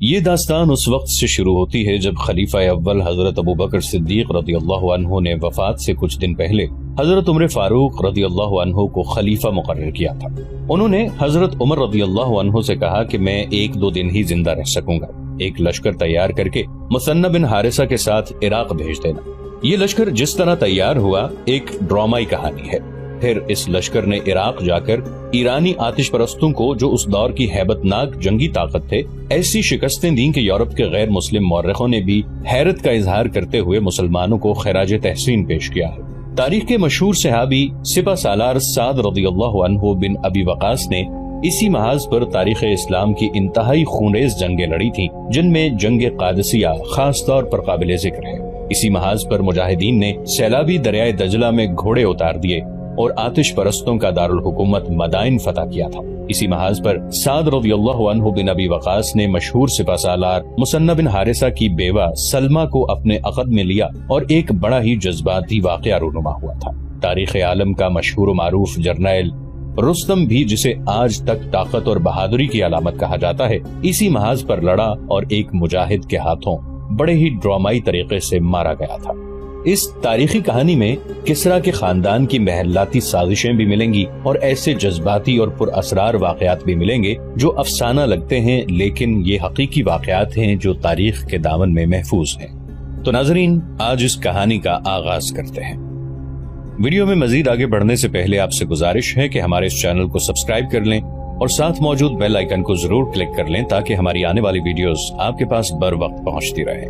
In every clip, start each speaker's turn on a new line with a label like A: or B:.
A: یہ داستان اس وقت سے شروع ہوتی ہے جب خلیفہ اول حضرت ابو بکر صدیق رضی اللہ عنہ نے وفات سے کچھ دن پہلے حضرت عمر فاروق رضی اللہ عنہ کو خلیفہ مقرر کیا تھا۔ انہوں نے حضرت عمر رضی اللہ عنہ سے کہا کہ میں 1-2 دن ہی زندہ رہ سکوں گا، ایک لشکر تیار کر کے مثنى بن حارثہ کے ساتھ عراق بھیج دینا۔ یہ لشکر جس طرح تیار ہوا ایک ڈرامائی کہانی ہے۔ پھر اس لشکر نے عراق جا کر ایرانی آتش پرستوں کو، جو اس دور کی ہیبت ناک جنگی طاقت تھے، ایسی شکستیں دیں کہ یورپ کے غیر مسلم مورخوں نے بھی حیرت کا اظہار کرتے ہوئے مسلمانوں کو خراج تحسین پیش کیا ہے۔ تاریخ کے مشہور صحابی سپہ سالار سعد رضی اللہ عنہ بن ابی وقاص نے اسی محاذ پر تاریخ اسلام کی انتہائی خونریز جنگیں لڑی تھیں، جن میں جنگ قادسیہ خاص طور پر قابل ذکر ہے۔ اسی محاذ پر مجاہدین نے سیلابی دریائے دجلہ میں گھوڑے اتار دیے اور آتش پرستوں کا دارالحکومت مدائن فتح کیا تھا۔ اسی محاذ پر سعد رضی اللہ عنہ بن ابی وقاص نے مشہور سپہ سالار مثنى بن حارثہ کی بیوہ سلمہ کو اپنے عقد میں لیا اور ایک بڑا ہی جذباتی واقعہ رونما ہوا تھا۔ تاریخ عالم کا مشہور و معروف جرنیل رستم بھی، جسے آج تک طاقت اور بہادری کی علامت کہا جاتا ہے، اسی محاذ پر لڑا اور ایک مجاہد کے ہاتھوں بڑے ہی ڈرامائی طریقے سے مارا گیا تھا۔ اس تاریخی کہانی میں کسریٰ کے خاندان کی محلاتی سازشیں بھی ملیں گی اور ایسے جذباتی اور پر اسرار واقعات بھی ملیں گے جو افسانہ لگتے ہیں، لیکن یہ حقیقی واقعات ہیں جو تاریخ کے دامن میں محفوظ ہیں۔ تو ناظرین، آج اس کہانی کا آغاز کرتے ہیں۔ ویڈیو میں مزید آگے بڑھنے سے پہلے آپ سے گزارش ہے کہ ہمارے اس چینل کو سبسکرائب کر لیں اور ساتھ موجود بیل آئیکن کو ضرور کلک کر لیں تاکہ ہماری آنے والی ویڈیوز آپ کے پاس بر وقت پہنچتی رہے۔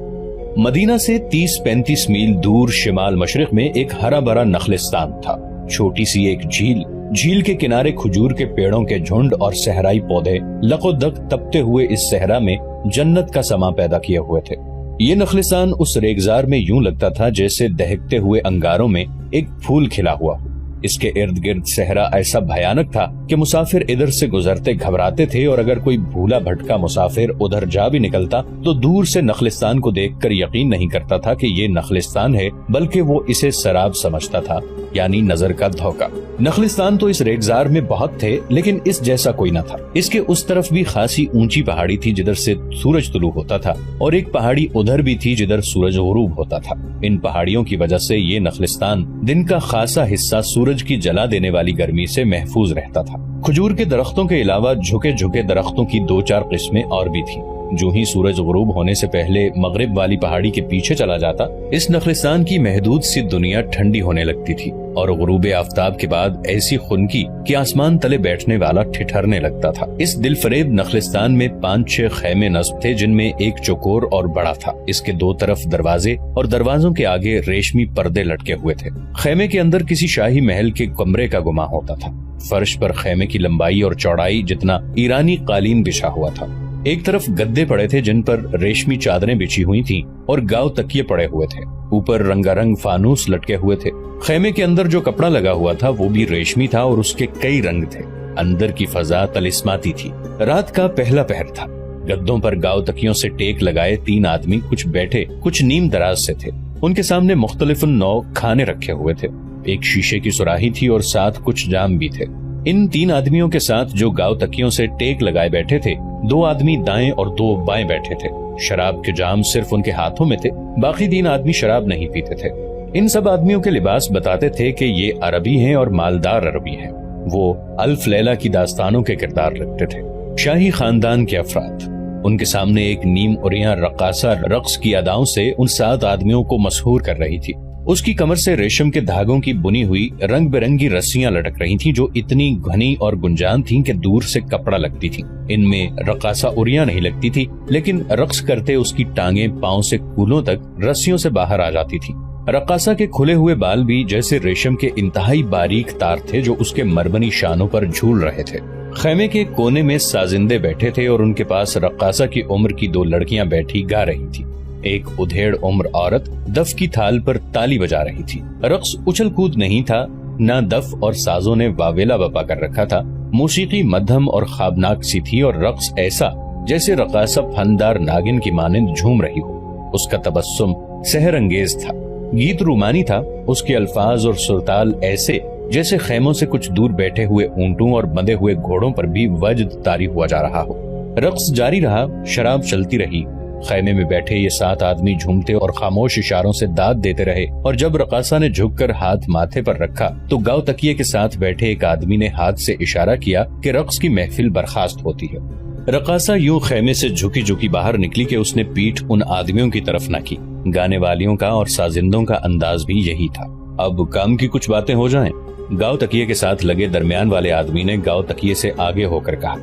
A: مدینہ سے 30-35 میل دور شمال مشرق میں ایک ہرا بھرا نخلستان تھا۔ چھوٹی سی ایک جھیل کے کنارے کھجور کے پیڑوں کے جھنڈ اور صحرائی پودے لق و دق تپتے ہوئے اس صحرا میں جنت کا سما پیدا کیے ہوئے تھے۔ یہ نخلستان اس ریگزار میں یوں لگتا تھا جیسے دہکتے ہوئے انگاروں میں ایک پھول کھلا ہوا ہو۔ اس کے ارد گرد صحرا ایسا بھیانک تھا کہ مسافر ادھر سے گزرتے گھبراتے تھے، اور اگر کوئی بھولا بھٹکا مسافر ادھر جا بھی نکلتا تو دور سے نخلستان کو دیکھ کر یقین نہیں کرتا تھا کہ یہ نخلستان ہے، بلکہ وہ اسے سراب سمجھتا تھا، یعنی نظر کا دھوکہ۔ نخلستان تو اس ریگزار میں بہت تھے، لیکن اس جیسا کوئی نہ تھا۔ اس کے اس طرف بھی خاصی اونچی پہاڑی تھی جدھر سے سورج طلوع ہوتا تھا، اور ایک پہاڑی ادھر بھی تھی جدھر سورج غروب ہوتا تھا۔ ان پہاڑیوں کی وجہ سے یہ نخلستان دن کا خاصا حصہ سورج کی جلا دینے والی گرمی سے محفوظ رہتا تھا۔ کھجور کے درختوں کے علاوہ جھکے درختوں کی 2-4 قسمیں اور بھی تھیں۔ جو ہی سورج غروب ہونے سے پہلے مغرب والی پہاڑی کے پیچھے چلا جاتا، اس نخلستان کی محدود سی دنیا ٹھنڈی ہونے لگتی تھی، اور غروب آفتاب کے بعد ایسی خنکی کہ آسمان تلے بیٹھنے والا ٹھٹھرنے لگتا تھا۔ اس دل فریب نخلستان میں 5-6 خیمے نصب تھے، جن میں ایک چوکور اور بڑا تھا۔ اس کے 2 طرف دروازے اور دروازوں کے آگے ریشمی پردے لٹکے ہوئے تھے۔ خیمے کے اندر کسی شاہی محل کے کمرے کا گمان ہوتا تھا۔ فرش پر خیمے کی لمبائی اور چوڑائی جتنا ایرانی قالین بچھا ہوا تھا۔ ایک طرف گدے پڑے تھے جن پر ریشمی چادریں بچھی ہوئی تھیں اور گاؤ تکیے پڑے ہوئے تھے۔ اوپر رنگا رنگ فانوس لٹکے ہوئے تھے۔ خیمے کے اندر جو کپڑا لگا ہوا تھا وہ بھی ریشمی تھا اور اس کے کئی رنگ تھے۔ اندر کی فضا طلسماتی تھی۔ رات کا پہلا پہر تھا۔ گدوں پر گاؤ تکیوں سے ٹیک لگائے 3 آدمی، کچھ بیٹھے کچھ نیم دراز سے تھے۔ ان کے سامنے مختلف نوع کھانے رکھے ہوئے تھے۔ ایک شیشے کی سراہی تھی اور ساتھ کچھ جام بھی تھے۔ ان 3 آدمیوں کے ساتھ جو گاؤ تکیوں سے ٹیک لگائے بیٹھے تھے، 2 آدمی دائیں اور 2 بائیں بیٹھے تھے۔ شراب کے جام صرف ان کے ہاتھوں میں تھے، باقی 3 آدمی شراب نہیں پیتے تھے۔ ان سب آدمیوں کے لباس بتاتے تھے کہ یہ عربی ہیں اور مالدار عربی ہیں۔ وہ الف لیلہ کی داستانوں کے کردار رکھتے تھے۔ شاہی خاندان کے افراد۔ ان کے سامنے ایک نیم عریاں رقاصہ رقص کی اداؤں سے ان 7 آدمیوں کو مسحور کر رہی تھی۔ اس کی کمر سے ریشم کے دھاگوں کی بنی ہوئی رنگ برنگی رسیاں لٹک رہی تھیں جو اتنی گھنی اور گنجان تھیں کہ دور سے کپڑا لگتی تھیں۔ ان میں رقاصہ عریاں نہیں لگتی تھی، لیکن رقص کرتے اس کی ٹانگیں پاؤں سے کولوں تک رسیوں سے باہر آ جاتی تھی۔ رقاصہ کے کھلے ہوئے بال بھی جیسے ریشم کے انتہائی باریک تار تھے جو اس کے مربنی شانوں پر جھول رہے تھے۔ خیمے کے کونے میں سازندے بیٹھے تھے اور ان کے پاس رقاصہ کی عمر کی 2 لڑکیاں بیٹھی گا رہی تھی۔ ایک ادھیڑ عمر عورت دف کی تھال پر تالی بجا رہی تھی۔ رقص اچھل کود نہیں تھا، نہ دف اور سازوں نے واویلا بپا کر رکھا تھا۔ موسیقی مدھم اور خوابناک سی تھی اور رقص ایسا جیسے رقاصہ فندار ناگن کی مانند جھوم رہی ہو۔ اس کا تبسم سحر انگیز تھا، گیت رومانی تھا۔ اس کے الفاظ اور سرتال ایسے جیسے خیموں سے کچھ دور بیٹھے ہوئے اونٹوں اور بندھے ہوئے گھوڑوں پر بھی وجد طاری ہوا جا رہا ہو۔ رقص جاری رہا، شراب چلتی رہی۔ خیمے میں بیٹھے یہ 7 آدمی جھومتے اور خاموش اشاروں سے داد دیتے رہے، اور جب رقاصہ نے جھک کر ہاتھ ماتھے پر رکھا تو گاؤ تکیے کے ساتھ بیٹھے ایک آدمی نے ہاتھ سے اشارہ کیا کہ رقص کی محفل برخاست ہوتی ہے۔ رقاصہ یوں خیمے سے جھکی جھکی باہر نکلی کہ اس نے پیٹھ ان آدمیوں کی طرف نہ کی۔ گانے والیوں کا اور سازندوں کا انداز بھی یہی تھا۔ اب کام کی کچھ باتیں ہو جائیں۔ گاؤ تکیے کے ساتھ لگے درمیان والے آدمی نے گاؤ تکیے سے آگے ہو کر کہا،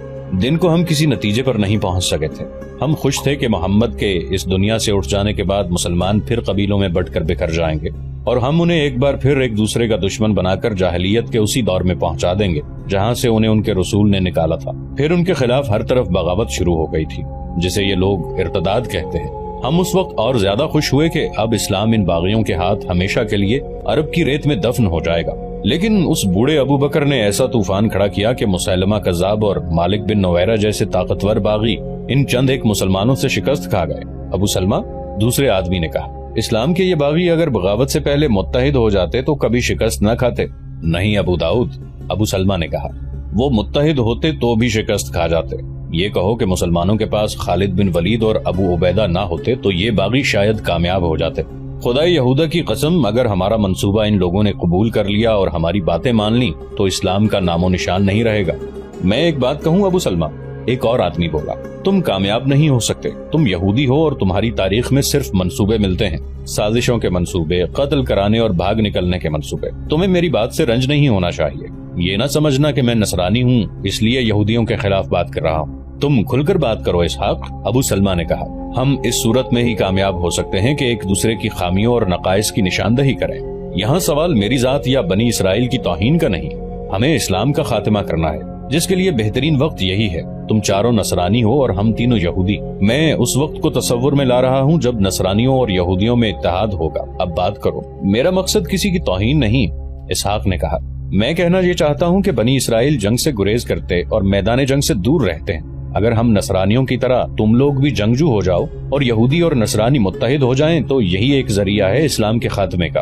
A: دن کو ہم کسی نتیجے پر نہیں پہنچ سکے تھے۔ ہم خوش تھے کہ محمد کے اس دنیا سے اٹھ جانے کے بعد مسلمان پھر قبیلوں میں بٹ کر بکھر جائیں گے، اور ہم انہیں ایک بار پھر ایک دوسرے کا دشمن بنا کر جاہلیت کے اسی دور میں پہنچا دیں گے جہاں سے انہیں ان کے رسول نے نکالا تھا۔ پھر ان کے خلاف ہر طرف بغاوت شروع ہو گئی تھی، جسے یہ لوگ ارتداد کہتے ہیں۔ ہم اس وقت اور زیادہ خوش ہوئے کہ اب اسلام ان باغیوں کے ہاتھ ہمیشہ کے لیے عرب کی ریت میں دفن ہو جائے گا۔ لیکن اس بوڑھے ابو بکر نے ایسا طوفان کھڑا کیا کہ مسیلمہ کذاب اور مالک بن نویرہ جیسے طاقتور باغی ان چند ایک مسلمانوں سے شکست کھا گئے۔ ابو سلمہ، دوسرے آدمی نے کہا، اسلام کے یہ باغی اگر بغاوت سے پہلے متحد ہو جاتے تو کبھی شکست نہ کھاتے۔ نہیں ابو داؤد، ابو سلمہ نے کہا، وہ متحد ہوتے تو بھی شکست کھا جاتے۔ یہ کہو کہ مسلمانوں کے پاس خالد بن ولید اور ابو عبیدہ نہ ہوتے تو یہ باغی شاید کامیاب ہو جاتے۔ خدا یہودہ کی قسم، اگر ہمارا منصوبہ ان لوگوں نے قبول کر لیا اور ہماری باتیں مان لی تو اسلام کا نام و نشان نہیں رہے گا۔ میں ایک بات کہوں ابو سلمہ، ایک اور آدمی بولا، تم کامیاب نہیں ہو سکتے۔ تم یہودی ہو اور تمہاری تاریخ میں صرف منصوبے ملتے ہیں، سازشوں کے منصوبے، قتل کرانے اور بھاگ نکلنے کے منصوبے۔ تمہیں میری بات سے رنج نہیں ہونا چاہیے۔ یہ نہ سمجھنا کہ میں نصرانی ہوں اس لیے یہودیوں کے خلاف بات کر رہا ہوں۔ تم کھل کر بات کرو اسحاق، ابو سلمہ نے کہا۔ ہم اس صورت میں ہی کامیاب ہو سکتے ہیں کہ ایک دوسرے کی خامیوں اور نقائص کی نشاندہی کریں۔ یہاں سوال میری ذات یا بنی اسرائیل کی توہین کا نہیں، ہمیں اسلام کا خاتمہ کرنا ہے، جس کے لیے بہترین وقت یہی ہے۔ تم چاروں نصرانی ہو اور ہم تینوں یہودی۔ میں اس وقت کو تصور میں لا رہا ہوں جب نصرانیوں اور یہودیوں میں اتحاد ہوگا۔ اب بات کرو۔ میرا مقصد کسی کی توہین نہیں، اسحاق نے کہا۔ میں کہنا یہ چاہتا ہوں کہ بنی اسرائیل جنگ سے گریز کرتے اور میدان جنگ سے دور رہتے ہیں۔ اگر ہم نصرانیوں کی طرح تم لوگ بھی جنگجو ہو جاؤ اور یہودی اور نصرانی متحد ہو جائیں تو یہی ایک ذریعہ ہے اسلام کے خاتمے کا۔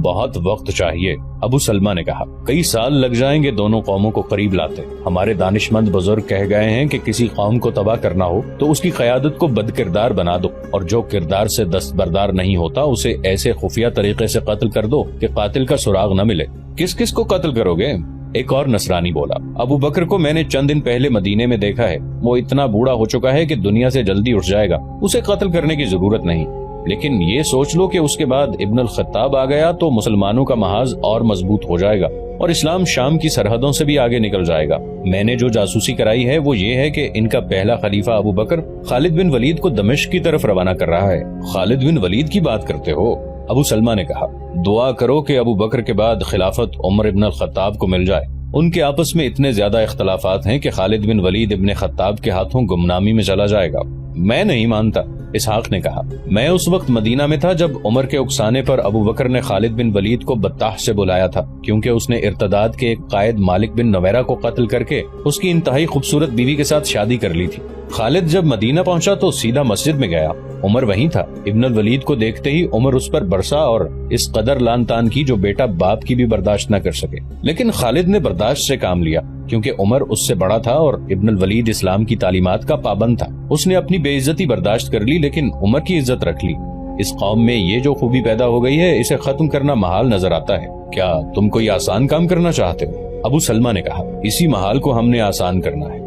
A: بہت وقت چاہیے، ابو سلمہ نے کہا۔ کئی سال لگ جائیں گے دونوں قوموں کو قریب لاتے۔ ہمارے دانشمند بزرگ کہہ گئے ہیں کہ کسی قوم کو تباہ کرنا ہو تو اس کی قیادت کو بد کردار بنا دو، اور جو کردار سے دستبردار نہیں ہوتا اسے ایسے خفیہ طریقے سے قتل کر دو کہ قاتل کا سراغ نہ ملے۔ کس کس کو قتل کرو گے؟ ایک اور نصرانی بولا۔ ابو بکر کو میں نے چند دن پہلے مدینے میں دیکھا ہے، وہ اتنا بوڑھا ہو چکا ہے کہ دنیا سے جلدی اٹھ جائے گا، اسے قتل کرنے کی ضرورت نہیں۔ لیکن یہ سوچ لو کہ اس کے بعد ابن الخطاب آ گیا تو مسلمانوں کا محاذ اور مضبوط ہو جائے گا اور اسلام شام کی سرحدوں سے بھی آگے نکل جائے گا۔ میں نے جو جاسوسی کرائی ہے وہ یہ ہے کہ ان کا پہلا خلیفہ ابو بکر خالد بن ولید کو دمشق کی طرف روانہ کر رہا ہے۔ خالد بن ولید کی بات کرتے ہو؟ ابو سلمہ نے کہا۔ دعا کرو کہ ابو بکر کے بعد خلافت عمر ابن الخطاب کو مل جائے۔ ان کے آپس میں اتنے زیادہ اختلافات ہیں کہ خالد بن ولید ابن خطاب کے ہاتھوں گمنامی میں چلا جائے گا۔ میں نہیں مانتا، اسحاق نے کہا۔ میں اس وقت مدینہ میں تھا جب عمر کے اکسانے پر ابو بکر نے خالد بن ولید کو بطاح سے بلایا تھا، کیونکہ اس نے ارتداد کے ایک قائد مالک بن نویرہ کو قتل کر کے اس کی انتہائی خوبصورت بیوی کے ساتھ شادی کر لی تھی۔ خالد جب مدینہ پہنچا تو سیدھا مسجد میں گیا، عمر وہیں تھا۔ ابن الولید کو دیکھتے ہی عمر اس پر برسا اور اس قدر لان تان کی جو بیٹا باپ کی بھی برداشت نہ کر سکے، لیکن خالد نے برداشت سے کام لیا کیونکہ عمر اس سے بڑا تھا اور ابن الولید اسلام کی تعلیمات کا پابند تھا۔ اس نے اپنی بے عزتی برداشت کر لی لیکن عمر کی عزت رکھ لی۔ اس قوم میں یہ جو خوبی پیدا ہو گئی ہے اسے ختم کرنا محال نظر آتا ہے۔ کیا تم کوئی آسان کام کرنا چاہتے ہو؟ ابو سلمہ نے کہا۔ اسی محال کو ہم نے آسان کرنا ہے۔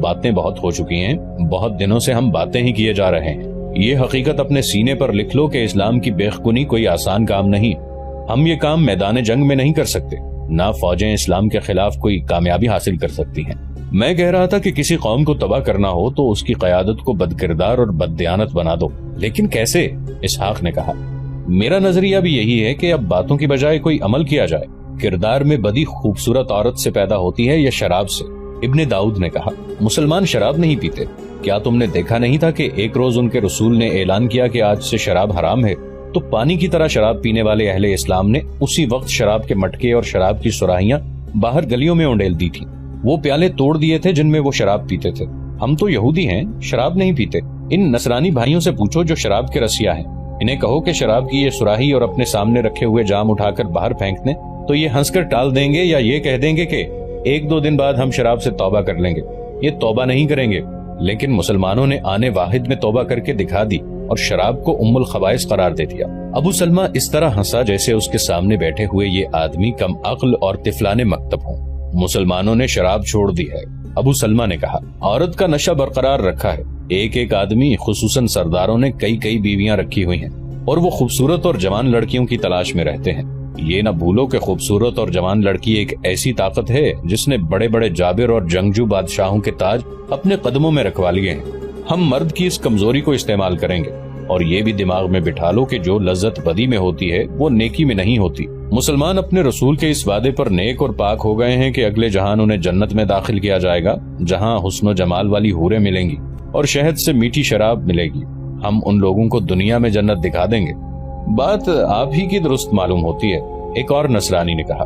A: باتیں بہت ہو چکی ہیں، بہت دنوں سے ہم باتیں ہی کیے جا رہے ہیں۔ یہ حقیقت اپنے سینے پر لکھ لو کہ اسلام کی بیخکنی کوئی آسان کام نہیں۔ ہم یہ کام میدان جنگ میں نہیں کر سکتے، نہ فوجیں اسلام کے خلاف کوئی کامیابی حاصل کر سکتی ہیں۔ میں کہہ رہا تھا کہ کسی قوم کو تباہ کرنا ہو تو اس کی قیادت کو بد کردار اور بد دیانت بنا دو، لیکن کیسے؟ اسحاق نے کہا۔ میرا نظریہ بھی یہی ہے کہ اب باتوں کی بجائے کوئی عمل کیا جائے۔ کردار میں بدی خوبصورت عورت سے پیدا ہوتی ہے یا شراب سے؟ ابن داؤد نے کہا۔ مسلمان شراب نہیں پیتے۔ کیا تم نے دیکھا نہیں تھا کہ ایک روز ان کے رسول نے اعلان کیا کہ آج سے شراب حرام ہے، تو پانی کی طرح شراب پینے والے اہل اسلام نے اسی وقت شراب کے مٹکے اور شراب کی سراہیاں باہر گلیوں میں اونڈیل دی تھی۔ وہ پیالے توڑ دیے تھے جن میں وہ شراب پیتے تھے۔ ہم تو یہودی ہیں، شراب نہیں پیتے۔ ان نصرانی بھائیوں سے پوچھو جو شراب کے رسیا ہیں، انہیں کہو کہ شراب کی یہ سراہی اور اپنے سامنے رکھے ہوئے جام اٹھا کر باہر پھینک دیں تو یہ ہنس کر ٹال دیں گے یا یہ کہہ دیں گے کہ ایک دو دن بعد ہم شراب سے توبہ کر لیں گے۔ یہ توبہ نہیں کریں گے، لیکن مسلمانوں نے آنے واحد میں توبہ کر کے دکھا دی اور شراب کو ام الخبائث قرار دے دیا۔ ابو سلمہ اس طرح ہنسا جیسے اس کے سامنے بیٹھے ہوئے یہ آدمی کم عقل اور طفلان مکتب ہوں۔ مسلمانوں نے شراب چھوڑ دی ہے، ابو سلمہ نے کہا۔ عورت کا نشہ برقرار رکھا ہے۔ ایک آدمی خصوصاً سرداروں نے کئی بیویاں رکھی ہوئی ہیں اور وہ خوبصورت اور جوان لڑکیوں کی تلاش میں رہتے ہیں۔ یہ نہ بھولو کہ خوبصورت اور جوان لڑکی ایک ایسی طاقت ہے جس نے بڑے بڑے جابر اور جنگجو بادشاہوں کے تاج اپنے قدموں میں رکھوا لیے ہیں۔ ہم مرد کی اس کمزوری کو استعمال کریں گے، اور یہ بھی دماغ میں بٹھا لو کہ جو لذت بدی میں ہوتی ہے وہ نیکی میں نہیں ہوتی۔ مسلمان اپنے رسول کے اس وعدے پر نیک اور پاک ہو گئے ہیں کہ اگلے جہان انہیں جنت میں داخل کیا جائے گا، جہاں حسن و جمال والی حوریں ملیں گی اور شہد سے میٹھی شراب ملے گی۔ ہم ان لوگوں کو دنیا میں جنت دکھا دیں گے۔ بات آپ ہی کی درست معلوم ہوتی ہے، ایک اور نصرانی نے کہا۔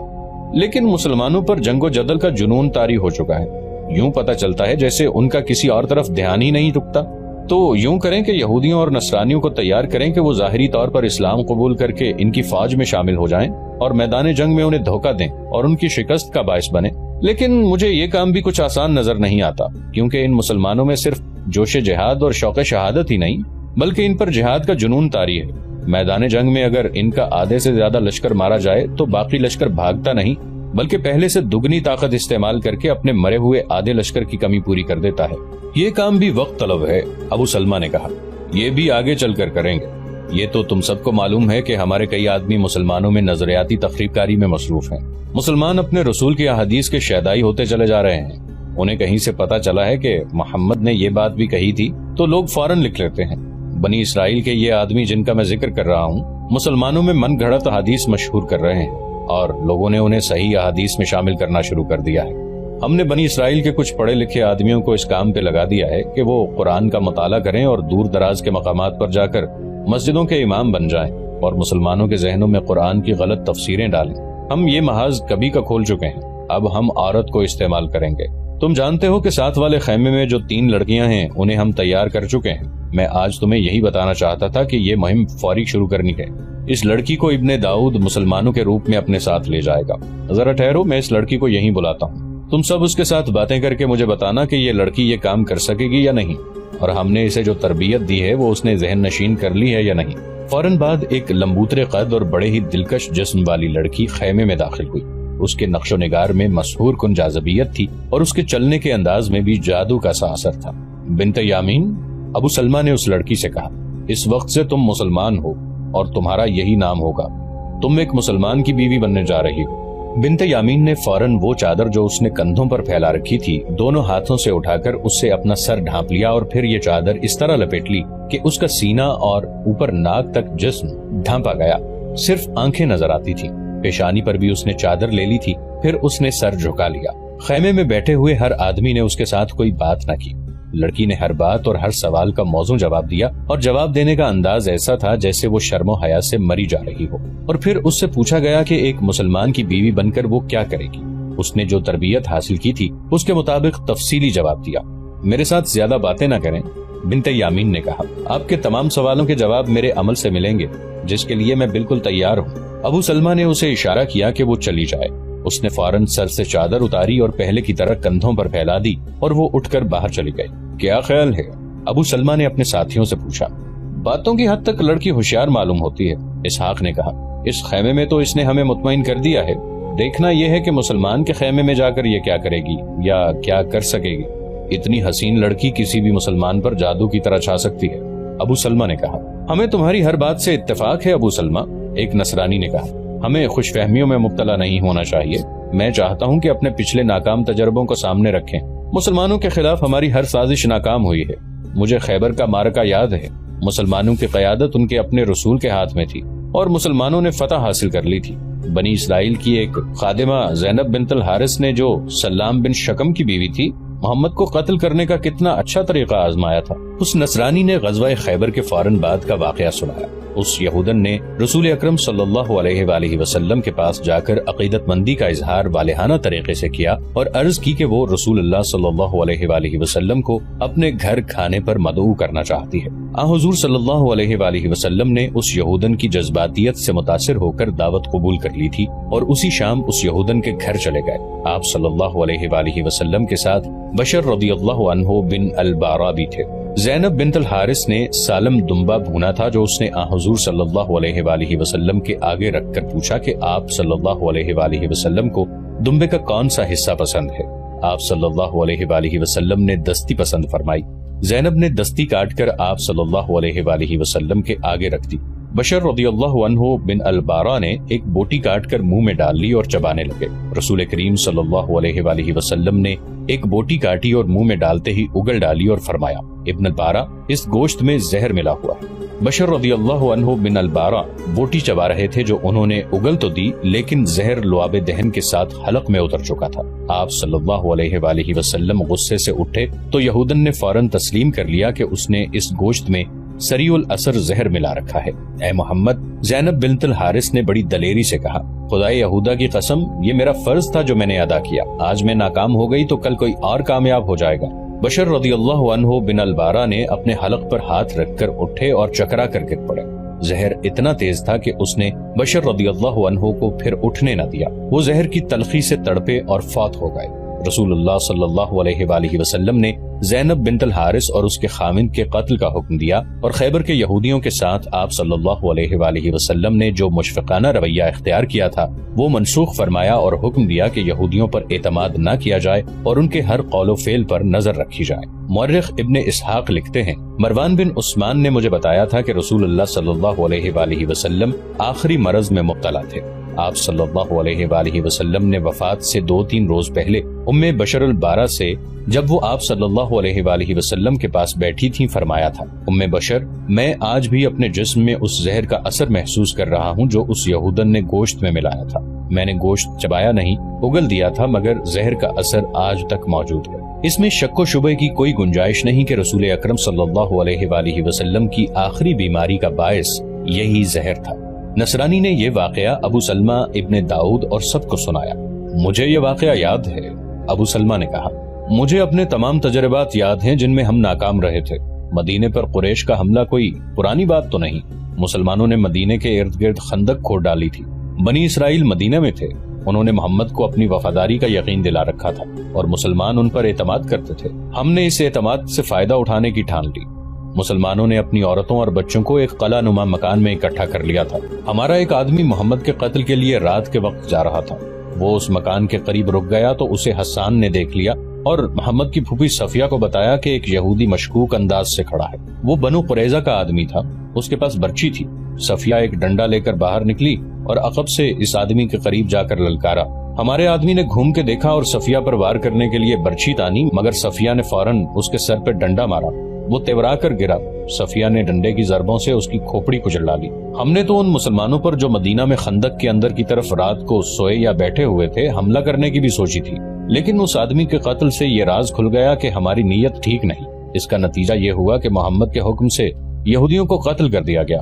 A: لیکن مسلمانوں پر جنگ و جدل کا جنون طاری ہو چکا ہے۔ یوں پتہ چلتا ہے جیسے ان کا کسی اور طرف دھیان ہی نہیں رکتا۔ تو یوں کریں کہ یہودیوں اور نصرانیوں کو تیار کریں کہ وہ ظاہری طور پر اسلام قبول کر کے ان کی فوج میں شامل ہو جائیں اور میدان جنگ میں انہیں دھوکہ دیں اور ان کی شکست کا باعث بنے۔ لیکن مجھے یہ کام بھی کچھ آسان نظر نہیں آتا، کیونکہ ان مسلمانوں میں صرف جوش جہاد اور شوق شہادت ہی نہیں بلکہ ان پر جہاد کا جنون طاری ہے۔ میدان جنگ میں اگر ان کا آدھے سے زیادہ لشکر مارا جائے تو باقی لشکر بھاگتا نہیں بلکہ پہلے سے دگنی طاقت استعمال کر کے اپنے مرے ہوئے آدھے لشکر کی کمی پوری کر دیتا ہے۔ یہ کام بھی وقت طلب ہے، ابو سلمہ نے کہا۔ یہ بھی آگے چل کر کریں گے۔ یہ تو تم سب کو معلوم ہے کہ ہمارے کئی آدمی مسلمانوں میں نظریاتی تخریب کاری میں مصروف ہیں۔ مسلمان اپنے رسول کی احادیث کے شیدائی ہوتے چلے جا رہے ہیں۔ انہیں کہیں سے پتا چلا ہے کہ محمد نے یہ بات بھی کہی تھی تو لوگ فوراً لکھ لیتے ہیں۔ بنی اسرائیل کے یہ آدمی جن کا میں ذکر کر رہا ہوں مسلمانوں میں من گھڑت احادیث مشہور کر رہے ہیں اور لوگوں نے انہیں صحیح احادیث میں شامل کرنا شروع کر دیا ہے۔ ہم نے بنی اسرائیل کے کچھ پڑھے لکھے آدمیوں کو اس کام پہ لگا دیا ہے کہ وہ قرآن کا مطالعہ کریں اور دور دراز کے مقامات پر جا کر مسجدوں کے امام بن جائیں اور مسلمانوں کے ذہنوں میں قرآن کی غلط تفسیریں ڈالیں۔ ہم یہ محاذ کبھی کا کھول چکے ہیں، اب ہم عورت کو استعمال کریں گے۔ تم جانتے ہو کہ ساتھ والے خیمے میں جو 3 لڑکیاں ہیں انہیں ہم تیار کر چکے ہیں۔ میں آج تمہیں یہی بتانا چاہتا تھا کہ یہ مہم فوری شروع کرنی ہے۔ اس لڑکی کو ابن داؤد مسلمانوں کے روپ میں اپنے ساتھ لے جائے گا۔ ذرا ٹھہرو، میں اس لڑکی کو یہیں بلاتا ہوں۔ تم سب اس کے ساتھ باتیں کر کے مجھے بتانا کہ یہ لڑکی یہ کام کر سکے گی یا نہیں، اور ہم نے اسے جو تربیت دی ہے وہ اس نے ذہن نشین کر لی ہے یا نہیں۔ فوراً بعد ایک لمبوترے قد اور بڑے ہی دلکش جسم والی لڑکی خیمے میں داخل ہوئی۔ اس کے نقش و نگار میں مسحور کن جاذبیت تھی اور اس کے چلنے کے انداز میں بھی جادو کا سا اثر تھا۔ بنت یامین، ابو سلمہ نے اس لڑکی سے کہا، اس وقت سے تم مسلمان ہو اور تمہارا یہی نام ہوگا۔ تم ایک مسلمان کی بیوی بننے جا رہی ہو۔ بنت یامین نے فوراً وہ چادر جو اس نے کندھوں پر پھیلا رکھی تھی دونوں ہاتھوں سے اٹھا کر اس سے اپنا سر ڈھانپ لیا اور پھر یہ چادر اس طرح لپیٹ لی کہ اس کا سینہ اور اوپر ناک تک جسم ڈھانپا گیا، صرف آنکھیں نظر آتی تھی۔ پیشانی پر بھی اس نے چادر لے لی تھی، پھر اس نے سر جھکا لیا۔ خیمے میں بیٹھے ہوئے ہر آدمی نے اس کے ساتھ کوئی بات نہ کی۔ لڑکی نے ہر بات اور ہر سوال کا موزوں جواب دیا اور جواب دینے کا انداز ایسا تھا جیسے وہ شرم و حیا سے مری جا رہی ہو۔ اور پھر اس سے پوچھا گیا کہ ایک مسلمان کی بیوی بن کر وہ کیا کرے گی۔ اس نے جو تربیت حاصل کی تھی اس کے مطابق تفصیلی جواب دیا۔ میرے ساتھ زیادہ باتیں نہ کریں، بنت یامین نے کہا۔ آپ کے تمام سوالوں کے جواب میرے عمل سے ملیں گے، جس کے لیے میں بالکل تیار ہوں۔ ابو سلمہ نے اسے اشارہ کیا کہ وہ چلی جائے۔ اس نے فوراً سر سے چادر اتاری اور پہلے کی طرح کندھوں پر پھیلا دی اور وہ اٹھ کر باہر چلی گئی۔ کیا خیال ہے؟ ابو سلمہ نے اپنے ساتھیوں سے پوچھا۔ باتوں کی حد تک لڑکی ہوشیار معلوم ہوتی ہے، اسحاق نے کہا۔ اس خیمے میں تو اس نے ہمیں مطمئن کر دیا ہے، دیکھنا یہ ہے کہ مسلمان کے خیمے میں جا کر یہ کیا کرے گی یا کیا کر سکے گی۔ اتنی حسین لڑکی کسی بھی مسلمان پر جادو کی طرح چھا سکتی ہے، ابو سلمہ نے کہا۔ ہمیں تمہاری ہر بات سے اتفاق ہے ابو سلمہ، ایک نصرانی نے کہا۔ ہمیں خوش فہمیوں میں مبتلا نہیں ہونا چاہیے۔ میں چاہتا ہوں کہ اپنے پچھلے ناکام تجربوں کو سامنے رکھیں۔ مسلمانوں کے خلاف ہماری ہر سازش ناکام ہوئی ہے۔ مجھے خیبر کا معرکہ یاد ہے۔ مسلمانوں کی قیادت ان کے اپنے رسول کے ہاتھ میں تھی اور مسلمانوں نے فتح حاصل کر لی تھی۔ بنی اسرائیل کی ایک خادمہ زینب بنت الحارث نے جو سلام بن شکم کی بیوی تھی محمد کو قتل کرنے کا کتنا اچھا طریقہ آزمایا تھا۔ اس نصرانی نے غزوہ خیبر کے فوراً بعد کا واقعہ سنایا۔ اس یہودن نے رسول اکرم صلی اللہ علیہ وآلہ وسلم کے پاس جا کر عقیدت مندی کا اظہار والہانہ طریقے سے کیا اور عرض کی کہ وہ رسول اللہ صلی اللہ علیہ وآلہ وسلم کو اپنے گھر کھانے پر مدعو کرنا چاہتی ہے۔ حضور صلی اللہ علیہ وآلہ وسلم نے اس یہودن کی جذباتیت سے متاثر ہو کر دعوت قبول کر لی تھی اور اسی شام اس یہودن کے گھر چلے گئے۔ آپ صلی اللہ علیہ وآلہ وسلم کے ساتھ بشر رضی اللہ عنہ بن البارا بھی تھے۔ زینب بنت الحارث نے سالم دمبا بھونا تھا جو اس نے حضور صلی اللہ علیہ وآلہ وسلم کے آگے رکھ کر پوچھا کہ آپ صلی اللہ علیہ وآلہ وسلم کو دمبے کا کون سا حصہ پسند ہے؟ آپ صلی اللہ علیہ وآلہ وسلم نے دستی پسند فرمائی۔ زینب نے دستی کاٹ کر آپ صلی اللہ علیہ وآلہ وسلم کے آگے رکھ دی۔ بشر رضی اللہ عنہ بن البارا نے ایک بوٹی کاٹ کر منہ میں ڈال لی اور چبانے لگے۔ رسول کریم صلی اللہ علیہ وآلہ وسلم نے ایک بوٹی کاٹی اور منہ میں ڈالتے ہی اگل ڈالی اور فرمایا، ابن البارا، اس گوشت میں زہر ملا ہوا ہے۔ بشر رضی اللہ عنہ بن البارا بوٹی چبا رہے تھے جو انہوں نے اگل تو دی لیکن زہر لعاب دہن کے ساتھ حلق میں اتر چکا تھا۔ آپ صلی اللہ علیہ وآلہ وسلم غصے سے اٹھے تو یہودن نے فوراً تسلیم کر لیا کہ اس نے اس گوشت میں سریع الاثر زہر ملا رکھا ہے۔ اے محمد، زینب بنت الحارث نے بڑی دلیری سے کہا، خدائے یہودا کی قسم، یہ میرا فرض تھا جو میں نے ادا کیا۔ آج میں ناکام ہو گئی تو کل کوئی اور کامیاب ہو جائے گا۔ بشر رضی اللہ عنہ بن البارا نے اپنے حلق پر ہاتھ رکھ کر اٹھے اور چکرا کر گر پڑے۔ زہر اتنا تیز تھا کہ اس نے بشر رضی اللہ عنہ کو پھر اٹھنے نہ دیا۔ وہ زہر کی تلخی سے تڑپے اور فوت ہو گئے۔ رسول اللہ صلی اللہ علیہ وآلہ وسلم نے زینب بنت الحارث اور اس کے خاوند کے قتل کا حکم دیا اور خیبر کے یہودیوں کے ساتھ آپ صلی اللہ علیہ وآلہ وسلم نے جو مشفقانہ رویہ اختیار کیا تھا وہ منسوخ فرمایا اور حکم دیا کہ یہودیوں پر اعتماد نہ کیا جائے اور ان کے ہر قول و فعل پر نظر رکھی جائے۔ مورخ ابن اسحاق لکھتے ہیں، مروان بن عثمان نے مجھے بتایا تھا کہ رسول اللہ صلی اللہ علیہ وآلہ وسلم آخری مرض میں مبتلا تھے۔ آپ صلی اللہ علیہ وآلہ وسلم نے وفات سے 2-3 روز پہلے بشر البارا سے جب وہ آپ صلی اللہ علیہ وآلہ وسلم کے پاس بیٹھی تھیں فرمایا تھا، بشر، میں آج بھی اپنے جسم میں اس زہر کا اثر محسوس کر رہا ہوں جو اس یہودن نے گوشت میں ملایا تھا۔ میں نے گوشت چبایا نہیں، اگل دیا تھا، مگر زہر کا اثر آج تک موجود ہے۔ اس میں شک و شبہ کی کوئی گنجائش نہیں کہ رسول اکرم صلی اللہ علیہ وآلہ وسلم کی آخری بیماری کا باعث یہی زہر تھا۔ نصرانی نے یہ واقعہ ابو سلمہ ابن داؤد اور سب کو سنایا۔ مجھے یہ واقعہ یاد ہے، ابو سلمہ نے کہا، مجھے اپنے تمام تجربات یاد ہیں جن میں ہم ناکام رہے تھے۔ مدینے پر قریش کا حملہ کوئی پرانی بات تو نہیں۔ مسلمانوں نے مدینے کے ارد گرد خندق کھود ڈالی تھی۔ بنی اسرائیل مدینہ میں تھے، انہوں نے محمد کو اپنی وفاداری کا یقین دلا رکھا تھا اور مسلمان ان پر اعتماد کرتے تھے۔ ہم نے اس اعتماد سے فائدہ اٹھانے کی ٹھان لی۔ مسلمانوں نے اپنی عورتوں اور بچوں کو ایک قلعہ نما مکان میں اکٹھا کر لیا تھا۔ ہمارا ایک آدمی محمد کے قتل کے لیے رات کے وقت جا رہا تھا۔ وہ اس مکان کے قریب رک گیا تو اسے حسان نے دیکھ لیا اور محمد کی پھوپھی صفیہ کو بتایا کہ ایک یہودی مشکوک انداز سے کھڑا ہے۔ وہ بنو قریظہ کا آدمی تھا، اس کے پاس برچی تھی۔ صفیہ ایک ڈنڈا لے کر باہر نکلی اور عقب سے اس آدمی کے قریب جا کر للکارا۔ ہمارے آدمی نے گھوم کے دیکھا اور صفیہ پر وار کرنے کے لیے برچی تانی، مگر صفیہ نے فوراً اس کے سر پہ ڈنڈا مارا۔ وہ تیورا کر گرا۔ صفیہ نے ڈنڈے کی ضربوں سے اس کی کھوپڑی کچل ڈالی۔ ہم نے تو ان مسلمانوں پر جو مدینہ میں خندق کے اندر کی طرف رات کو سوئے یا بیٹھے ہوئے تھے حملہ کرنے کی بھی سوچی تھی، لیکن اس آدمی کے قتل سے یہ راز کھل گیا کہ ہماری نیت ٹھیک نہیں۔ اس کا نتیجہ یہ ہوا کہ محمد کے حکم سے یہودیوں کو قتل کر دیا گیا۔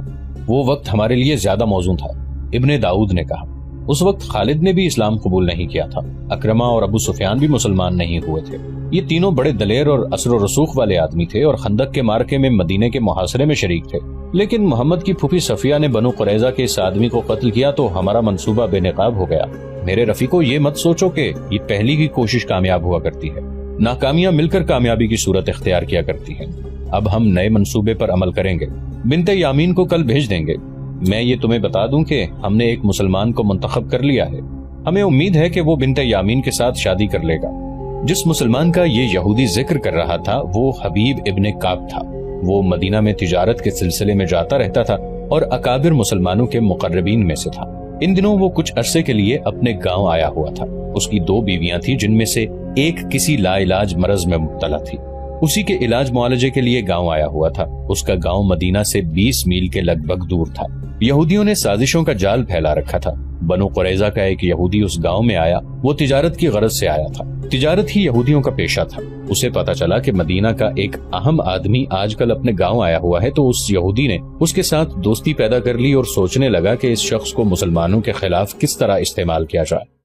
A: وہ وقت ہمارے لیے زیادہ موزوں تھا۔ ابن داؤد نے کہا، اس وقت خالد نے بھی اسلام قبول نہیں کیا تھا، اکرمہ اور ابو سفیان بھی مسلمان نہیں ہوئے تھے۔ یہ تینوں بڑے دلیر اور اثر و رسوخ والے آدمی تھے اور خندق کے مارکے میں مدینے کے محاصرے میں شریک تھے، لیکن محمد کی پھوپھی صفیہ نے بنو قریظہ کے اس آدمی کو قتل کیا تو ہمارا منصوبہ بے نقاب ہو گیا۔ میرے رفیقو، یہ مت سوچو کہ یہ پہلی کی کوشش کامیاب ہوا کرتی ہے، ناکامیاں مل کر کامیابی کی صورت اختیار کیا کرتی ہیں۔ اب ہم نئے منصوبے پر عمل کریں گے۔ بنت یامین کو کل بھیج دیں گے۔ میں یہ تمہیں بتا دوں کہ ہم نے ایک مسلمان کو منتخب کر لیا ہے۔ ہمیں امید ہے کہ وہ بنت یامین کے ساتھ شادی کر لے گا۔ جس مسلمان کا یہ یہودی ذکر کر رہا تھا وہ حبیب ابن کعب تھا۔ وہ مدینہ میں تجارت کے سلسلے میں جاتا رہتا تھا اور اکابر مسلمانوں کے مقربین میں سے تھا۔ ان دنوں وہ کچھ عرصے کے لیے اپنے گاؤں آیا ہوا تھا۔ اس کی 2 بیویاں تھیں جن میں سے ایک کسی لا علاج مرض میں مبتلا تھی۔ اسی کے علاج معالجے کے لیے گاؤں آیا ہوا تھا۔ اس کا گاؤں مدینہ سے 20 میل کے لگ بھگ دور تھا۔ یہودیوں نے سازشوں کا جال پھیلا رکھا تھا۔ بنو قریظہ کا ایک یہودی اس گاؤں میں آیا۔ وہ تجارت کی غرض سے آیا تھا۔ تجارت ہی یہودیوں کا پیشہ تھا۔ اسے پتا چلا کہ مدینہ کا ایک اہم آدمی آج کل اپنے گاؤں آیا ہوا ہے تو اس یہودی نے اس کے ساتھ دوستی پیدا کر لی اور سوچنے لگا کہ اس شخص کو مسلمانوں کے خلاف کس طرح استعمال کیا جائے۔